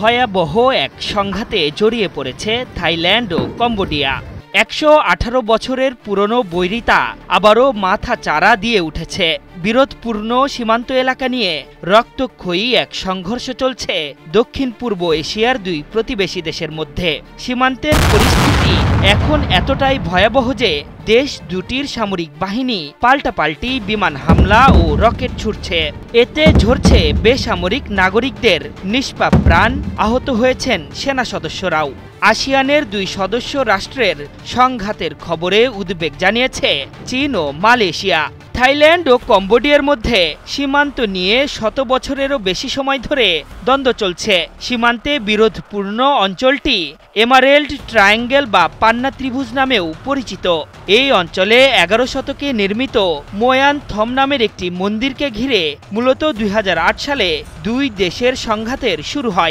ভয়াবহ এক সংঘাতে জড়িয়ে পড়েছে থাইল্যান্ড ও কম্বোডিয়া। ১১৮ বছরের পুরনো বৈরিতা আবারও মাথা চাড়া দিয়ে উঠেছে। বিরোধপূর্ণ সীমান্ত এলাকা নিয়ে রক্তক্ষয়ী এক সংঘর্ষ চলছে দক্ষিণ পূর্ব এশিয়ার দুই প্রতিবেশী দেশের মধ্যে। সীমান্তের পরিস্থিতি এখন এতটাই ভয়াবহ যে দেশ দুটির সামরিক বাহিনী পাল্টাপাল্টি বিমান হামলা ও রকেট ছুড়ছে। এতে ঝরছে বেসামরিক নাগরিকদের নিষ্পাপ প্রাণ, আহত হয়েছেন সেনা সদস্যরাও। আসিয়ানের দুই সদস্য রাষ্ট্রের সংঘাতের খবরে উদ্বেগ জানিয়েছে চীন ও মালয়েশিয়া। থাইল্যান্ড ও কম্বোডিয়ার মধ্যে সীমান্ত নিয়ে ১০০ বছরেরও বেশি সময় ধরে দ্বন্দ্ব চলছে। সীমান্তে বিরোধপূর্ণ অঞ্চলটি এমারেল্ড ট্রায়াঙ্গেল বা পান্না ত্রিভুজ নামেও পরিচিত। এই অঞ্চলে ১১ শতকে নির্মিত মোয়ান থম নামের একটি মন্দিরকে ঘিরে মূলত ২০০৮ সালে দুই দেশের সংঘাতের শুরু হয়।